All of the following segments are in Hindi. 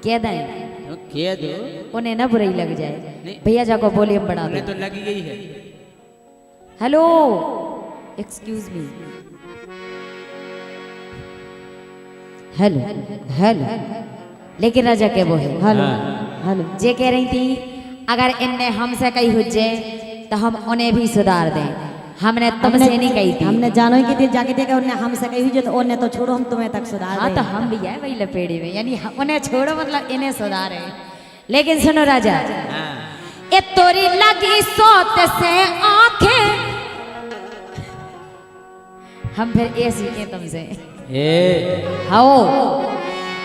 कह दें तो कह दो, उन्हें ना बुराई लग जाए। भैया जाको वॉल्यूम बढ़ा दो। तो लगी गई है। Hello excuse me, hello hello, लेकिन राजा के वो है हेलो हेलो जे कह रही थी अगर इनने हमसे कही हुज्जे तो हम उन्हें भी सुधार दें। हमने तुमसे नहीं कही थी, हमने जानो ही कि जाके देखा उन्हें हमसे कही हुई, तो उन्हें तो छोड़ो, हम तुम्हें तक सुधार हाँ दें। तो हम भी है वही लपेड़े में, यानी उन्हें छोड़ो मतलब इन्हें सुधारे। लेकिन सुनो राजा, ये तोरी लगी सोत से आंखें, हम फिर ये सीखे तुमसे। हाओ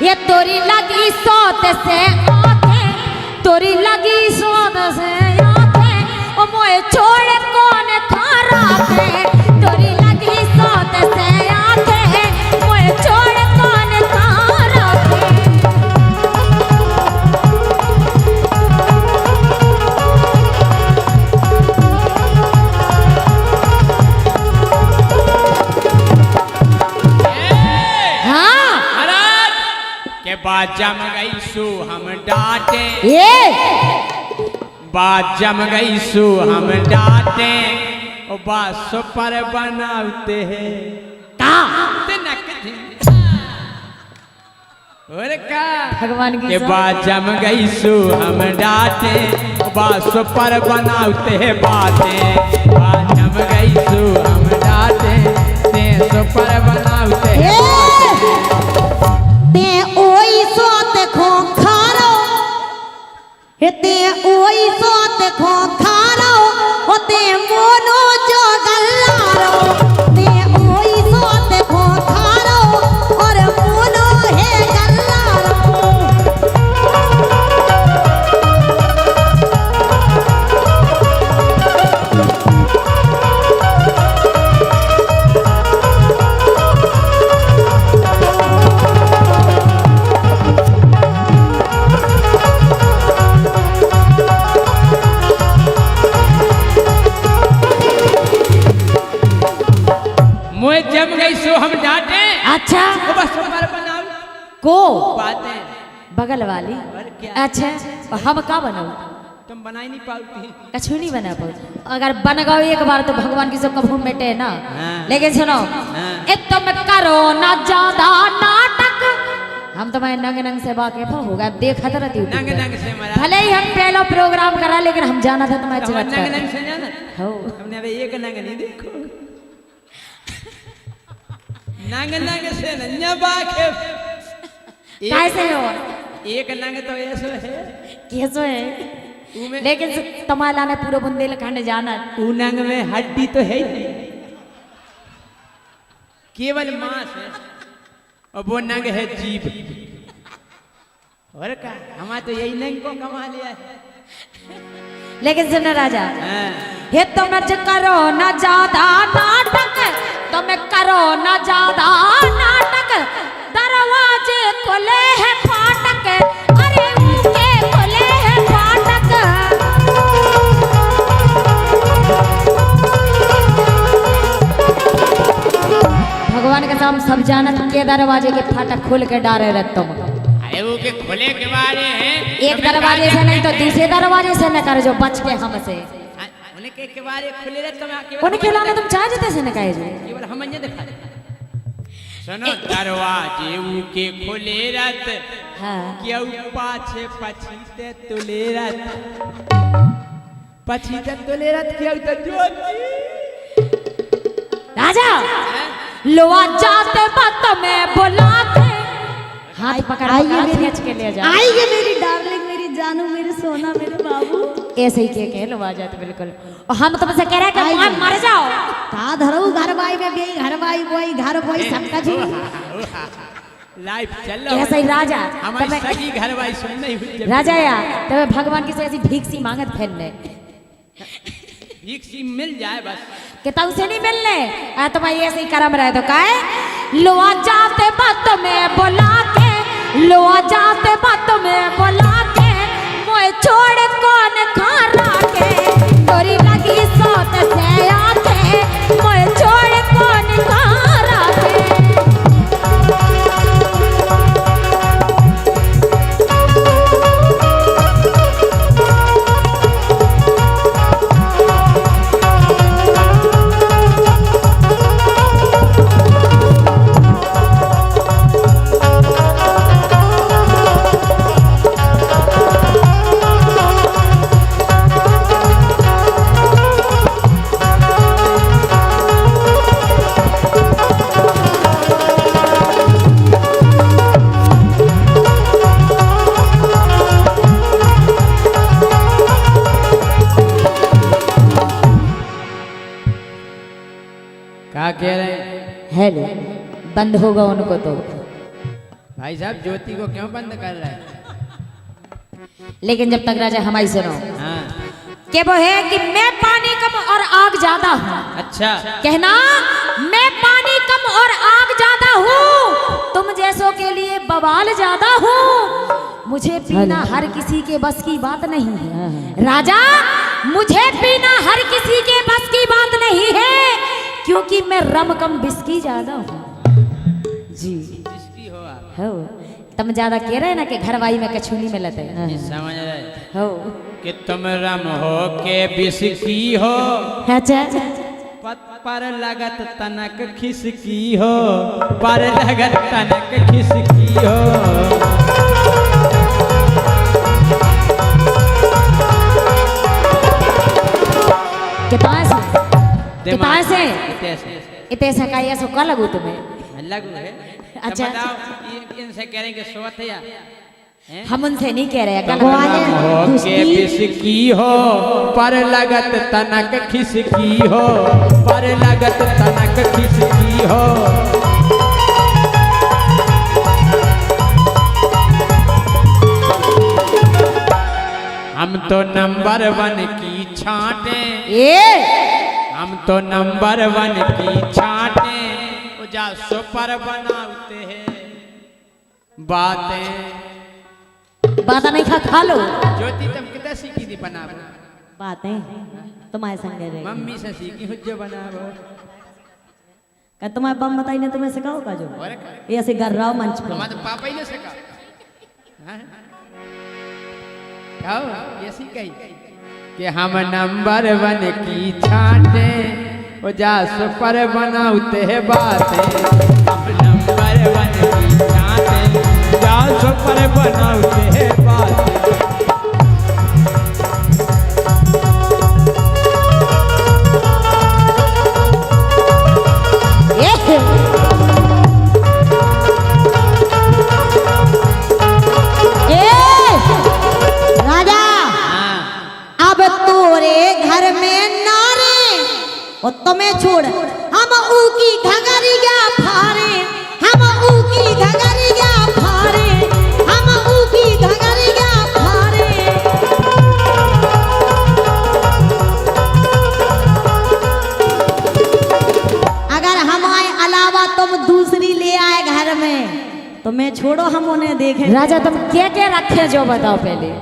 ये तोरी लगी सोत से आंखें, तोरी लगी सोत से आंखें, ओ मोए छोड़ कौन खारा है। तोरी लगी सोत से आंखें, मोए छोड़ कौन खारा है। के बात जम गई सु हम डांटे, ये बात जम गई सु हम डांटे, ओ बात सो पर बनाते हैं का और का भगवान की के बात जम गई सु हम डांटे, ओ बात सो पर बनाते हैं बातें। बात जम गई सु हम डांटे, ते सो पर बनाते हैं ते ओई सोत खो खारो, ते ओई सोत खो खारो, ओ ते मोनो जो गल्लारो, ते ओई सोत खो खारो और मोनो है गल्लारो। मुझे जम गई सो हम डांटे, अच्छा ओ बस पर बनाओ को बातें। बगल वाली और क्या? अच्छा और हम का बनाऊ, तुम बना ही नहीं पाती। कछु नहीं बना पाऊ। अगर बन गओ एक बार तो भगवान की सब कभू मिटे ना। लेकिन सुनो ए तुम करो ना ज्यादा नाटक, हम तुम्हारे नंग नंग से वाकिफ हो गए, देखा तो रहती नंग नंग से मरा, भले ही हम पहला प्रोग्राम करा, लेकिन हम जाना था तुम्हारे हम चिरत नंग नंग से जाना हो। हमने अबे एक नंग नहीं देखो, नंग नंग से न वाकिफ। कैसे हो एक नंग तो ऐसो है, कैसो है, लेकिन तुम्हारा ने पूरा बुंदेलखंड जाना। ऊ नंग में हड्डी तो है ही नहीं, केवल मांस है, और वो नंग है जीभ। और का हमारा तो यही नंग को कमा लिया है। लेकिन सुनो राजा, ये तुम करो ना ज्यादा नाटक, तुम करो ना ज्यादा नाटक, दरवाजे खुले हैं फाटक, अरे उनके खुले हैं फाटक। भगवान के सामने सब जानत के दरवाजे के फाटक खोल के डारे रह तुम। अरे वो के खुले के बारे हैं, एक दरवाजे से नहीं तो दूसरे दरवाजे से न कर जो बच के हमसे। उनके के बारे खुले रहते मैं उनके लाने तुम चाह जते से न कहे जो केवल हम ये दिखा। सुनो दरवाजे ऊ के खुले रहत, हाँ क्यों पाछे पछीते तुले रहत, पछीते तुले रहत क्यों तो ज्योति। राजा लोआ जाते बात में बुलाते, हाथ पकड़ आइए खींच के ले जा। आइए मेरी डार्लिंग, मेरी जानू, मेरे सोना, मेरे बाबू। ऐसे ही के लोआ जाते बिल्कुल। और हम तुमसे कह रहे हैं कि मर जाओ। का धरो घर बाई में भी, घर बाई बोई, घर बोई सबका जी। लाइफ चल रहा ऐसे ही राजा हमारी सगी घर वाली सुन नहीं हुई। राजा या तब भगवान की से ऐसी भीख सी मांगत फिरने, भीख सी मिल जाए बस, कि तब से नहीं मिलने। तुम्हारी ऐसे ही कर्म रहे तो काहे लोआ जाते बात में बुला के, लोआ जाते बात में बुला के, मोए छोड़ कौन खारा के, तोरी लगी सोत से आके, मोए छोड़ कौन खारा के। बंद होगा उनको तो। भाई साहब ज्योति को क्यों बंद कर रहा है? लेकिन जब तक राजा हमारी सुनो हाँ कि वो है कि मैं पानी कम और आग ज्यादा हूँ। अच्छा कहना मैं पानी कम और आग ज्यादा हूँ, तुम जैसों के लिए बवाल ज्यादा हूँ। मुझे पीना हर किसी के बस की बात नहीं है राजा, मुझे पीना हर किसी के बस की बात नहीं है, क्योंकि मैं रम कम बिस्की ज्यादा हूँ। जी जिसकी हो आप हो तुम ज्यादा कह रहे ना कि घरवाई में कछूनी में लते समझ रहे हो कि तुम रम हो के बिस्की हो, अच्छा पर लगत तनक खिसकी हो, पर लगत तनक खिसकी हो। कितना से इतने से का ये सो का लगू तुम्हें लगू है? अच्छा बताओ इनसे कह रहे कि सोत या हम उनसे नहीं कह रहे हो के बिस्की हो, पर लगत तनक खिसकी हो, पर लगत तनक खिसकी हो। हम तो नंबर 1 की छांटे, हम तो नंबर 1 की छांटे, जा सुपर बनाते हैं बातें। बात नहीं खा लो। ज्योति तुम कितना सीखी थी बनावो? बातें तुम्हारे संग रहे। मम्मी से सीखी हुज्जो बनावो। का तुम्हारे बम बताई ने तुम्हें सिखाओ का जो और ये ऐसे कर रहा मंच पे। हमारे पापा ही ने सिखा। हाँ? आओ ये सीखी कि हम नंबर 1 की छांटे, वो जा सुपर बनाते हैं बातें। हम नंबर 1 की छांटे, जा सुपर बनाते हैं बातें। राजा अब तोरे घर में नारे और तुम्हें छोड़ हम ऊकी घगरिया फारे, हम ऊकी घगरिया फारे, हम ऊकी घगरिया फारे। अगर हमारे अलावा तुम दूसरी ले आए घर में तो मैं छोड़ो हम उन्हें देखें। राजा तुम क्या रखे जो बताओ पहले।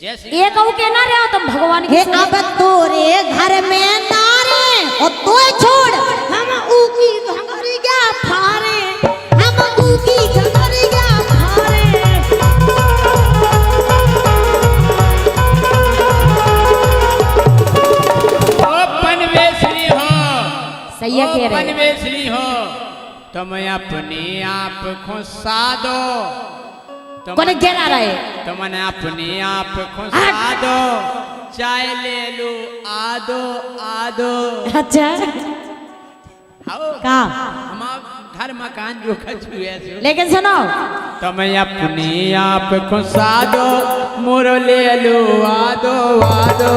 ये कहूँ के ना रहे हो तुम भगवान के। अब तोरे घर में नारे और तो छोड़ हम ऊकी घगरिया फारे, हम ऊकी घगरिया फारे। ओ पनवेशनी हो, सही है कह रहे पनवेशनी हो, तुम अपने आप को साधो। कौन गिरा रहे? तुमने अपने आप को साधो, चाय ले लो आदो आदो। अच्छा का हम घर मकान जो खचू है। लेकिन सुनो तुम अपने आप को साधो, मोर ले लो आदो आदो।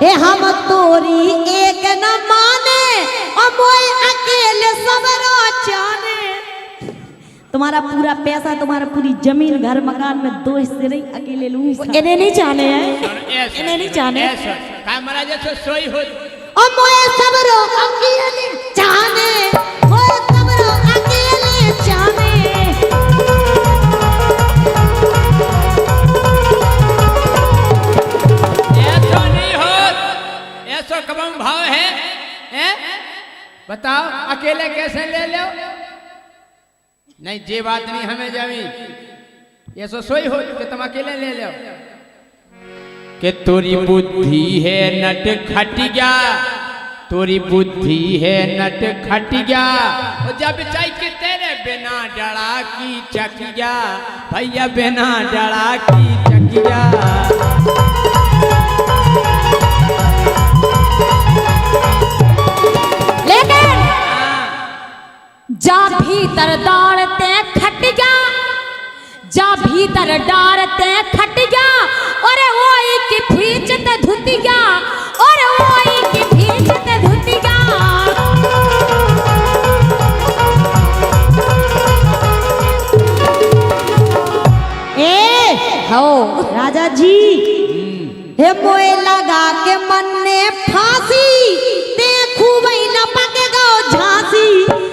ए हम तोरी एक न माने और मोए अकेले सब जाने। तुम्हारा पूरा पैसा, तुम्हारा पूरी जमीन घर मकान में 2 हिस्से नहीं अकेले लूंगी। इन्हें नहीं जाने हैं, इन्हें नहीं जाने। हमारा जैसे सोई हो और मोए सब अकेले जाने, मोए सब अकेले जाने। ऐसा नहीं हो, ऐसा कम भाव है, हैं? बताओ अकेले कैसे ले लो? नहीं ये बात नहीं हमें जमी। ये सोई हो कि तुम अकेले ले लो। कि तोरी बुद्धि है नट खटिया, तोरी बुद्धि है नट खटिया, और जब चाय के तेरे बिना डरा की चकिया, भैया बिना डरा की चकिया। लेकिन जा भीतर दौड़ते खटिया, जा भीतर डारते खटिया, अरे वो की फीचत धुत धुतिया और वही की भीजते धुतिया। हो राजा जी हे मोए लगा के मन ने फांसी देखू वही लपक गो झांसी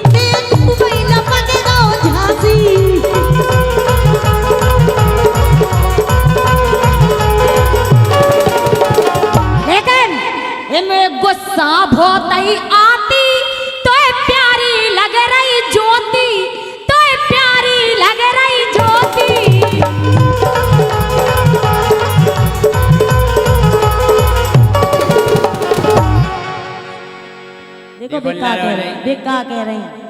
देखू वही लपक गो झांसी। लेकिन इनमें गुस्सा बहुत ही आती तो प्यारी लग रही ज्योति तो प्यारी लग रही ज्योति। देखो बेका कह रहे हैं बेका कह रहे हैं।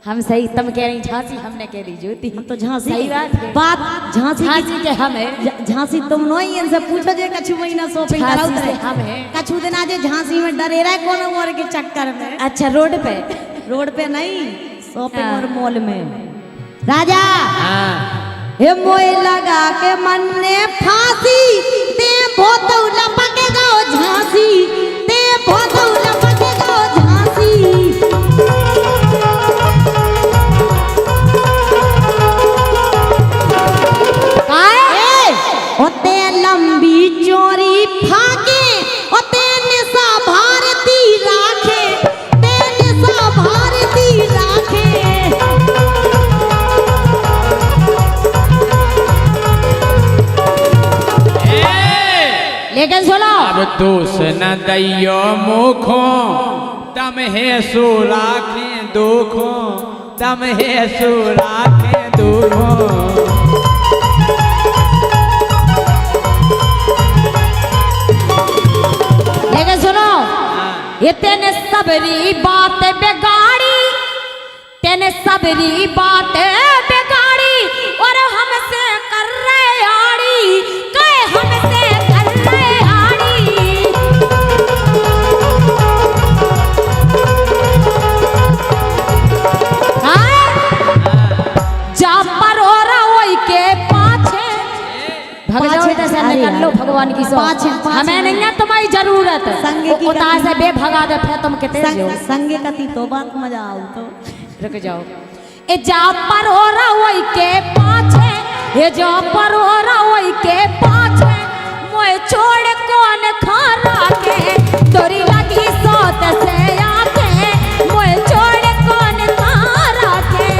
हम सही तुम कह रही झांसी हमने कह दी ज्योति। हम तो झांसी सही बात है। बात झांसी झांसी के हम है। झांसी तुम नहीं इनसे पूछो जे कछु महीना शॉपिंग कराओ झांसी से हम है। कछु दिन आज झांसी में डरे रहा कोनो और के चक्कर में। अच्छा रोड पे रोड पे नहीं शॉपिंग और मॉल में। राजा हाँ हे मोए लगा के मन ने फांसी ते बहुत लपक गो झांसी ते बहुत लपक गो झांसी। ओते लंबी चोरी फाके ओते निशा भारती राखे ते निशा भारती राखे। लेकिन सुनो अब दोष न दैयो मुखो तम हे सुराखे दुखो तम हे सुराखे दुखो। लेकिन सुनो ये तेने सबरी बात बिगाड़ी तेने सबरी बात बिगाड़ी और हमसे कर रहे आड़ी कहे हमसे कर रहे आड़ी। जा पर और वही के पाछे भग जाओ इधर से निकल लो भगवान की सो। हमें नहीं है तुम्हारी जरूरत संग की उतार से बेभगा दे फिर तुम कितने जो संगे कती तो बात मजा आऊ तो रुक जाओ। ए जा पर हो रहा वही के पाछे ये जा पर हो रहा वही के पाछे मोए छोड़ कौन खारा के तोरी लगी सोत से आके मोए छोड़ कौन खारा के।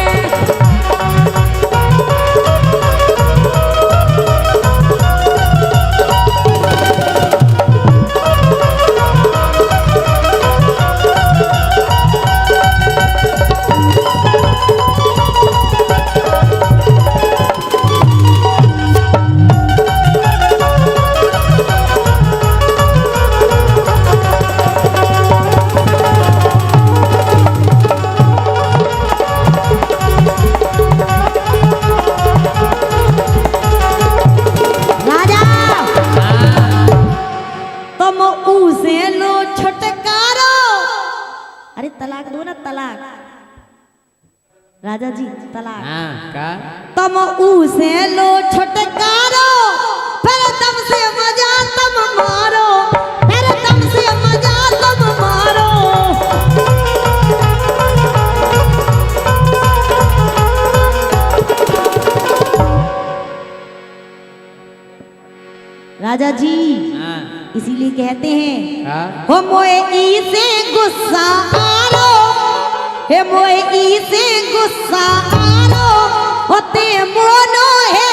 तलाक दो ना तलाक। राजा जी तलाक। हाँ का तुम उसे लो छुटकारो फिर तुमसे मजा तुम मारो फिर तुमसे मजा तुम मारो। राजा जी हाँ इसीलिए कहते हैं हाँ हो मोए ई से गुस्सा आलो हे मोए ई से गुस्सा आलो होते मोनो है